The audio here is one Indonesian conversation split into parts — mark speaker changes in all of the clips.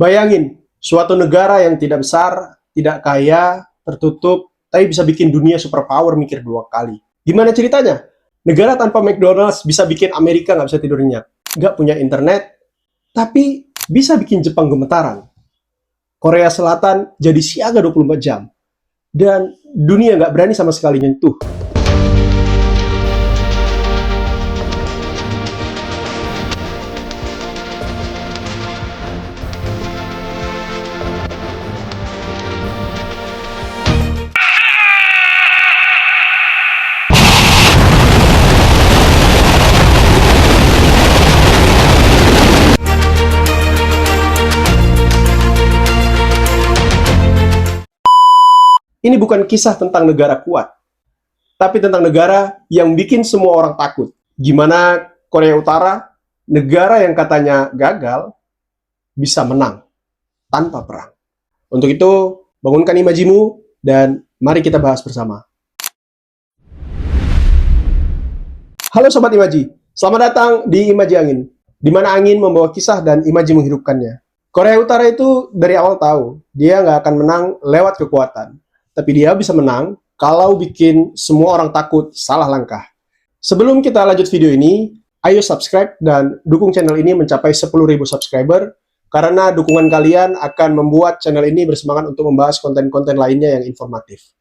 Speaker 1: Bayangin, suatu negara yang tidak besar, tidak kaya, tertutup, tapi bisa bikin dunia superpower mikir dua kali. Gimana ceritanya? Negara tanpa McDonald's bisa bikin Amerika nggak bisa tidur nyenyak. Nggak punya internet, tapi bisa bikin Jepang gemetaran. Korea Selatan jadi siaga 24 jam. Dan dunia nggak berani sama sekali nyentuh. Ini bukan kisah tentang negara kuat, tapi tentang negara yang bikin semua orang takut. Gimana Korea Utara, negara yang katanya gagal, bisa menang tanpa perang. Untuk itu, bangunkan imajimu dan mari kita bahas bersama. Halo Sobat Imaji, selamat datang di Imaji Angin, di mana angin membawa kisah dan imaji menghidupkannya. Korea Utara itu dari awal tahu, dia nggak akan menang lewat kekuatan. Tapi dia bisa menang kalau bikin semua orang takut salah langkah. Sebelum kita lanjut video ini, ayo subscribe dan dukung channel ini mencapai 10.000 subscriber, karena dukungan kalian akan membuat channel ini bersemangat untuk membahas konten-konten lainnya yang informatif.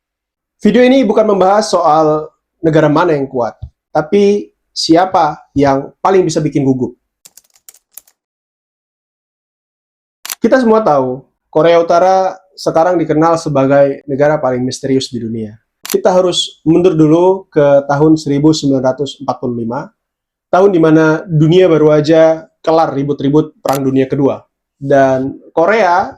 Speaker 1: Video ini bukan membahas soal negara mana yang kuat, tapi siapa yang paling bisa bikin gugup. Kita semua tahu, Korea Utara sekarang dikenal sebagai negara paling misterius di dunia. Kita harus mundur dulu ke tahun 1945, tahun di mana dunia baru aja kelar ribut-ribut Perang Dunia Kedua. Dan Korea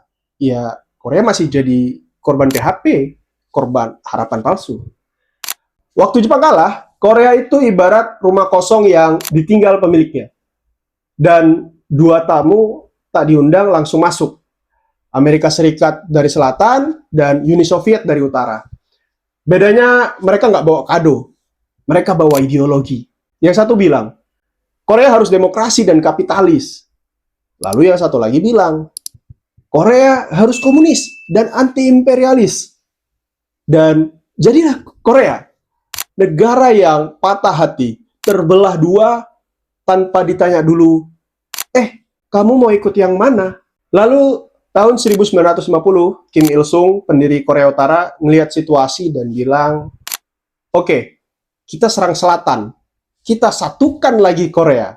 Speaker 1: masih jadi korban PHP, korban harapan palsu. Waktu Jepang kalah, Korea itu ibarat rumah kosong yang ditinggal pemiliknya. Dan dua tamu tak diundang langsung masuk. Amerika Serikat dari selatan dan Uni Soviet dari utara. Bedanya mereka nggak bawa kado, mereka bawa ideologi. Yang satu bilang, Korea harus demokrasi dan kapitalis. Lalu yang satu lagi bilang, Korea harus komunis dan anti-imperialis. Dan jadilah Korea, negara yang patah hati, terbelah dua tanpa ditanya dulu, kamu mau ikut yang mana? Lalu tahun 1950, Kim Il-sung, pendiri Korea Utara, melihat situasi dan bilang, oke, kita serang selatan, kita satukan lagi Korea.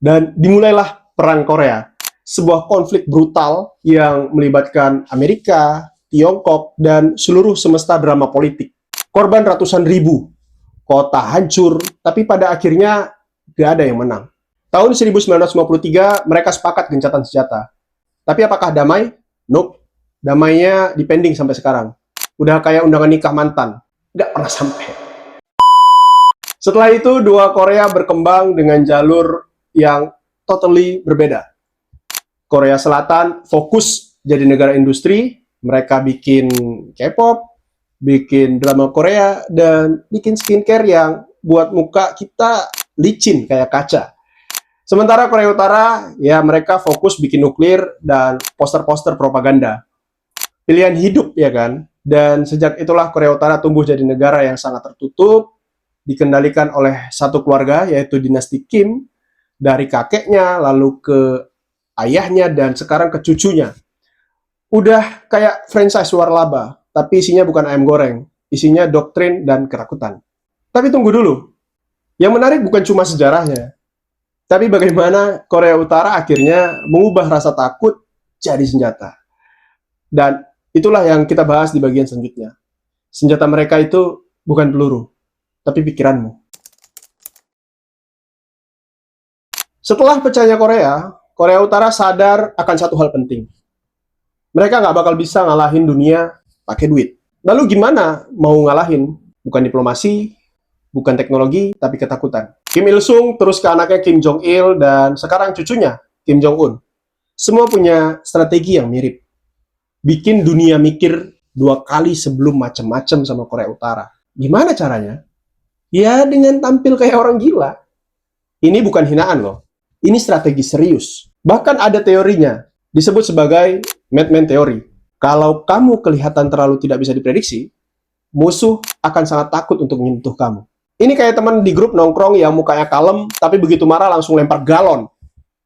Speaker 1: Dan dimulailah Perang Korea, sebuah konflik brutal yang melibatkan Amerika, Tiongkok, dan seluruh semesta drama politik. Korban ratusan ribu, kota hancur, tapi pada akhirnya gak ada yang menang. Tahun 1953, mereka sepakat gencatan senjata. Tapi apakah damai? Nope. Damainya dipending sampai sekarang. Udah kayak undangan nikah mantan. Nggak pernah sampai. Setelah itu, dua Korea berkembang dengan jalur yang totally berbeda. Korea Selatan fokus jadi negara industri. Mereka bikin K-pop, bikin drama Korea, dan bikin skincare yang buat muka kita licin kayak kaca. Sementara Korea Utara, mereka fokus bikin nuklir dan poster-poster propaganda. Pilihan hidup, ya kan? Dan sejak itulah Korea Utara tumbuh jadi negara yang sangat tertutup, dikendalikan oleh satu keluarga, yaitu dinasti Kim, dari kakeknya, lalu ke ayahnya, dan sekarang ke cucunya. Udah kayak franchise warlaba, tapi isinya bukan ayam goreng, isinya doktrin dan ketakutan. Tapi tunggu dulu, yang menarik bukan cuma sejarahnya, tapi bagaimana Korea Utara akhirnya mengubah rasa takut jadi senjata. Dan itulah yang kita bahas di bagian selanjutnya. Senjata mereka itu bukan peluru, tapi pikiranmu. Setelah pecahnya Korea, Korea Utara sadar akan satu hal penting. Mereka nggak bakal bisa ngalahin dunia pakai duit. Lalu gimana mau ngalahin? Bukan diplomasi, bukan teknologi, tapi ketakutan. Kim Il-sung terus ke anaknya Kim Jong-il dan sekarang cucunya Kim Jong-un. Semua punya strategi yang mirip. Bikin dunia mikir dua kali sebelum macem-macem sama Korea Utara. Gimana caranya? Ya dengan tampil kayak orang gila. Ini bukan hinaan loh. Ini strategi serius. Bahkan ada teorinya. Disebut sebagai madman theory. Kalau kamu kelihatan terlalu tidak bisa diprediksi, musuh akan sangat takut untuk menyentuh kamu. Ini kayak teman di grup nongkrong yang mukanya kalem, tapi begitu marah langsung lempar galon.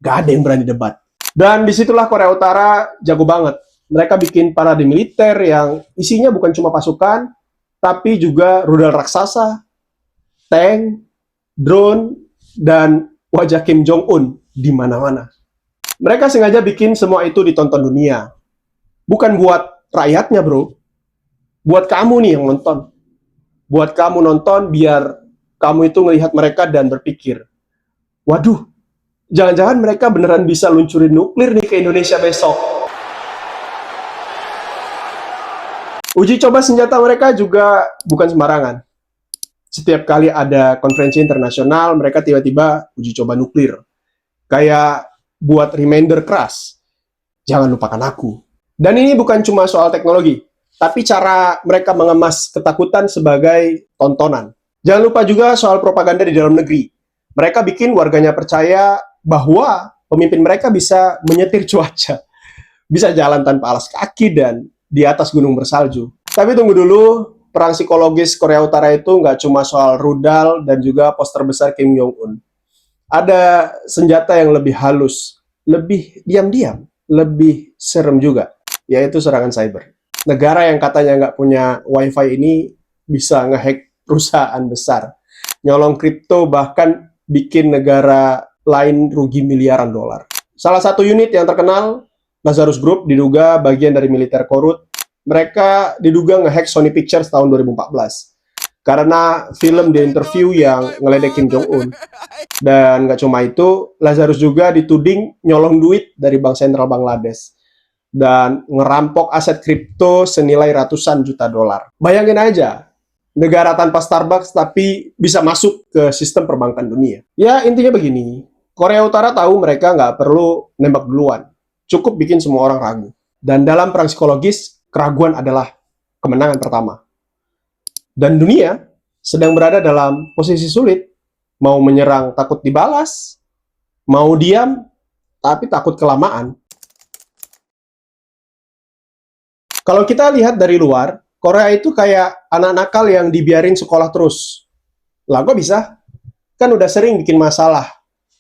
Speaker 1: Gak ada yang berani debat. Dan disitulah Korea Utara jago banget. Mereka bikin parade militer yang isinya bukan cuma pasukan, tapi juga rudal raksasa, tank, drone, dan wajah Kim Jong-un di mana-mana. Mereka sengaja bikin semua itu ditonton dunia. Bukan buat rakyatnya, bro. Buat kamu nih yang nonton. Buat kamu nonton biar kamu itu melihat mereka dan berpikir, waduh, jangan-jangan mereka beneran bisa luncurin nuklir nih ke Indonesia besok. Uji coba senjata mereka juga bukan sembarangan. Setiap kali ada konferensi internasional, mereka tiba-tiba uji coba nuklir. Kayak buat reminder keras, jangan lupakan aku. Dan ini bukan cuma soal teknologi, tapi cara mereka mengemas ketakutan sebagai tontonan. Jangan lupa juga soal propaganda di dalam negeri. Mereka bikin warganya percaya bahwa pemimpin mereka bisa menyetir cuaca, bisa jalan tanpa alas kaki dan di atas gunung bersalju. Tapi tunggu dulu, perang psikologis Korea Utara itu nggak cuma soal rudal dan juga poster besar Kim Jong-un. Ada senjata yang lebih halus, lebih diam-diam, lebih serem juga, yaitu serangan cyber. Negara yang katanya nggak punya wifi ini bisa ngehack perusahaan besar, nyolong kripto, bahkan bikin negara lain rugi miliaran dolar. Salah satu unit yang terkenal, Lazarus Group, diduga bagian dari militer korut. Mereka diduga ngehack Sony Pictures tahun 2014 karena film di interview yang ngeledek Kim Jong-un. Dan nggak cuma itu, Lazarus juga dituding nyolong duit dari Bank Sentral Bangladesh dan ngerampok aset kripto senilai ratusan juta dolar. Bayangin aja, negara tanpa Starbucks tapi bisa masuk ke sistem perbankan dunia. Ya, intinya begini, Korea Utara tahu mereka nggak perlu nembak duluan, cukup bikin semua orang ragu. Dan dalam perang psikologis, keraguan adalah kemenangan pertama. Dan dunia sedang berada dalam posisi sulit, mau menyerang takut dibalas, mau diam tapi takut kelamaan. Kalau kita lihat dari luar, Korea itu kayak anak nakal yang dibiarin sekolah terus. Lah kok bisa? Kan udah sering bikin masalah,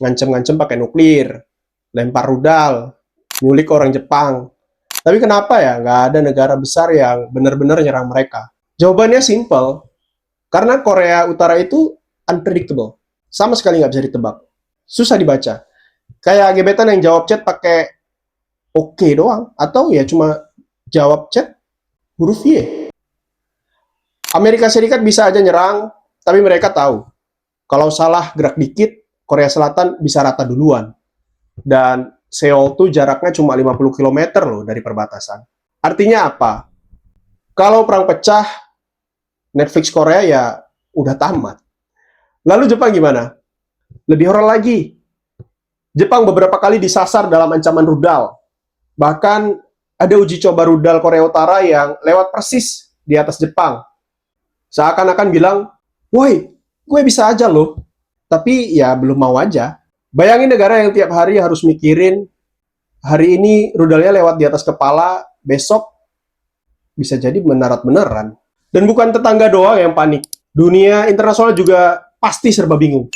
Speaker 1: ngancem-ngancem pakai nuklir, lempar rudal, nyulik orang Jepang. Tapi kenapa ya nggak ada negara besar yang benar-benar nyerang mereka? Jawabannya simple, karena Korea Utara itu unpredictable, sama sekali nggak bisa ditebak, susah dibaca. Kayak gebetan yang jawab chat pakai oke doang, atau ya cuma jawab chat huruf Y. Amerika Serikat bisa aja nyerang, tapi mereka tahu kalau salah gerak dikit, Korea Selatan bisa rata duluan. Dan Seoul tuh jaraknya cuma 50 km loh dari perbatasan. Artinya apa? Kalau perang pecah, Netflix Korea ya udah tamat. Lalu Jepang gimana? Lebih horor lagi. Jepang beberapa kali disasar dalam ancaman rudal. Bahkan ada uji coba rudal Korea Utara yang lewat persis di atas Jepang. Seakan-akan bilang, woi, gue bisa aja loh. Tapi ya belum mau aja. Bayangin negara yang tiap hari harus mikirin, hari ini rudalnya lewat di atas kepala, besok bisa jadi mendarat beneran. Dan bukan tetangga doang yang panik. Dunia internasional juga pasti serba bingung.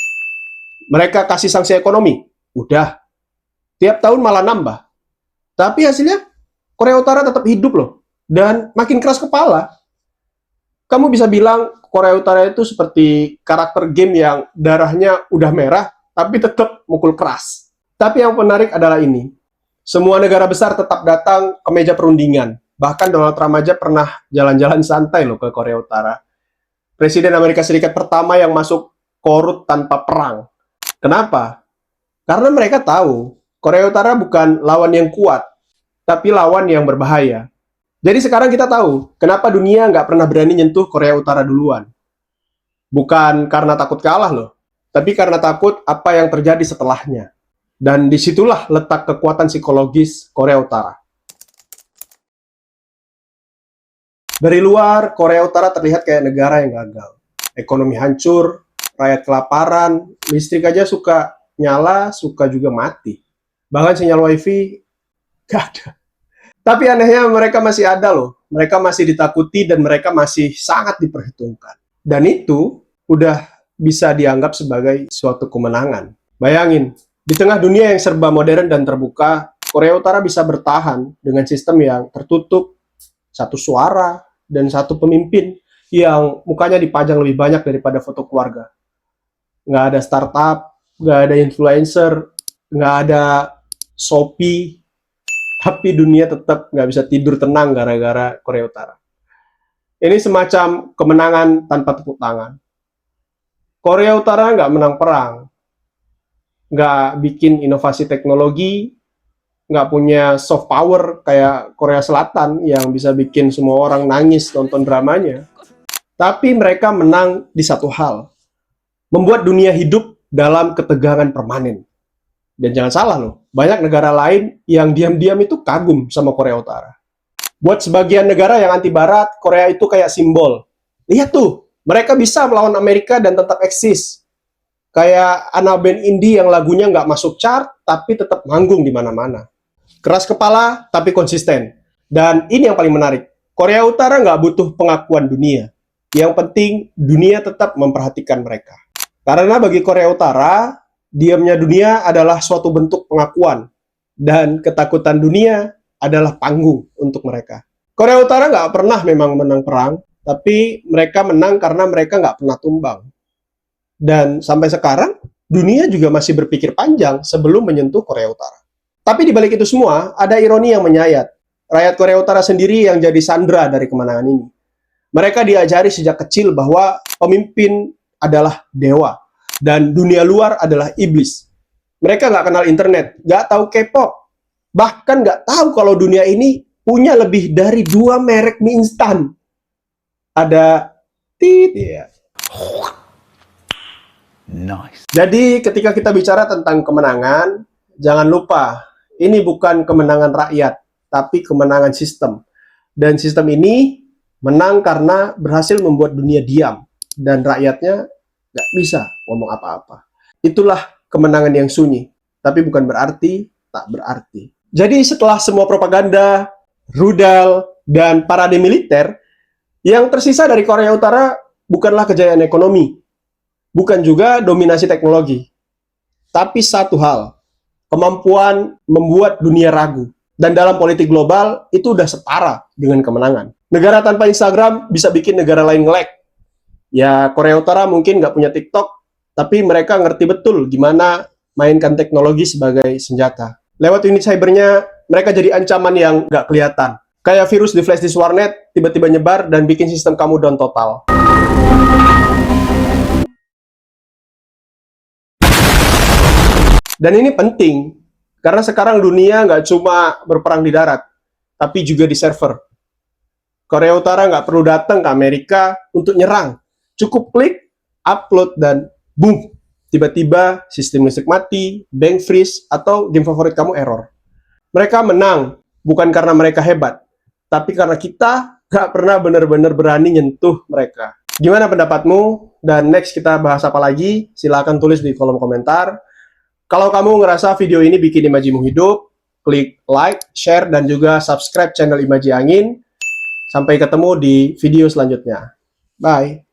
Speaker 1: Mereka kasih sanksi ekonomi. Udah. Tiap tahun malah nambah. Tapi hasilnya, Korea Utara tetap hidup loh. Dan makin keras kepala. Kamu bisa bilang Korea Utara itu seperti karakter game yang darahnya udah merah, tapi tetap mukul keras. Tapi yang menarik adalah ini. Semua negara besar tetap datang ke meja perundingan. Bahkan Donald Trump aja pernah jalan-jalan santai loh ke Korea Utara. Presiden Amerika Serikat pertama yang masuk korut tanpa perang. Kenapa? Karena mereka tahu Korea Utara bukan lawan yang kuat, tapi lawan yang berbahaya. Jadi sekarang kita tahu kenapa dunia nggak pernah berani nyentuh Korea Utara duluan. Bukan karena takut kalah loh, tapi karena takut apa yang terjadi setelahnya. Dan disitulah letak kekuatan psikologis Korea Utara. Dari luar, Korea Utara terlihat kayak negara yang gagal. Ekonomi hancur, rakyat kelaparan, listrik aja suka nyala, suka juga mati. Bahkan sinyal wifi Nggak ada. Tapi anehnya mereka masih ada loh. Mereka masih ditakuti dan mereka masih sangat diperhitungkan. Dan itu udah bisa dianggap sebagai suatu kemenangan. Bayangin, di tengah dunia yang serba modern dan terbuka, Korea Utara bisa bertahan dengan sistem yang tertutup, satu suara, dan satu pemimpin yang mukanya dipajang lebih banyak daripada foto keluarga. Nggak ada startup, nggak ada influencer, nggak ada Shopee, tapi dunia tetap nggak bisa tidur tenang gara-gara Korea Utara. Ini semacam kemenangan tanpa tepuk tangan. Korea Utara nggak menang perang, nggak bikin inovasi teknologi, nggak punya soft power kayak Korea Selatan yang bisa bikin semua orang nangis nonton dramanya. Tapi mereka menang di satu hal, membuat dunia hidup dalam ketegangan permanen. Dan jangan salah loh, banyak negara lain yang diam-diam itu kagum sama Korea Utara. Buat sebagian negara yang anti barat, Korea itu kayak simbol. Lihat tuh, mereka bisa melawan Amerika dan tetap eksis. Kayak anak band indie yang lagunya nggak masuk chart, tapi tetap manggung di mana-mana. Keras kepala, tapi konsisten. Dan ini yang paling menarik, Korea Utara nggak butuh pengakuan dunia. Yang penting, dunia tetap memperhatikan mereka. Karena bagi Korea Utara, diamnya dunia adalah suatu bentuk pengakuan. Dan ketakutan dunia adalah panggung untuk mereka. Korea Utara nggak pernah memang menang perang, tapi mereka menang karena mereka nggak pernah tumbang. Dan sampai sekarang, dunia juga masih berpikir panjang sebelum menyentuh Korea Utara. Tapi di balik itu semua, ada ironi yang menyayat. Rakyat Korea Utara sendiri yang jadi sandera dari kemenangan ini. Mereka diajari sejak kecil bahwa pemimpin adalah dewa, dan dunia luar adalah iblis. Mereka nggak kenal internet, nggak tahu K-pop, bahkan nggak tahu kalau dunia ini punya lebih dari 2 merek mie instan. Ada ya. Nice. Jadi ketika kita bicara tentang kemenangan, jangan lupa, ini bukan kemenangan rakyat, tapi kemenangan sistem. Dan sistem ini menang karena berhasil membuat dunia diam, dan rakyatnya nggak bisa ngomong apa-apa. Itulah kemenangan yang sunyi, tapi bukan berarti tak berarti. Jadi setelah semua propaganda, rudal, dan parade militer, yang tersisa dari Korea Utara bukanlah kejayaan ekonomi, bukan juga dominasi teknologi, tapi satu hal, kemampuan membuat dunia ragu. Dan dalam politik global, itu udah setara dengan kemenangan. Negara tanpa Instagram bisa bikin negara lain nge-lag. Ya, Korea Utara mungkin nggak punya TikTok, tapi mereka ngerti betul gimana mainkan teknologi sebagai senjata. Lewat unit cybernya, mereka jadi ancaman yang nggak kelihatan. Kayak virus di flash disk warnet, tiba-tiba nyebar dan bikin sistem kamu down total. Dan ini penting, karena sekarang dunia nggak cuma berperang di darat, tapi juga di server. Korea Utara nggak perlu datang ke Amerika untuk nyerang. Cukup klik, upload, dan boom! Tiba-tiba sistem listrik mati, bank freeze, atau game favorit kamu error. Mereka menang, bukan karena mereka hebat, tapi karena kita nggak pernah benar-benar berani nyentuh mereka. Gimana pendapatmu? Dan next kita bahas apa lagi? Silahkan tulis di kolom komentar. Kalau kamu ngerasa video ini bikin imajimu hidup, klik like, share, dan juga subscribe channel Imaji Angin. Sampai ketemu di video selanjutnya. Bye!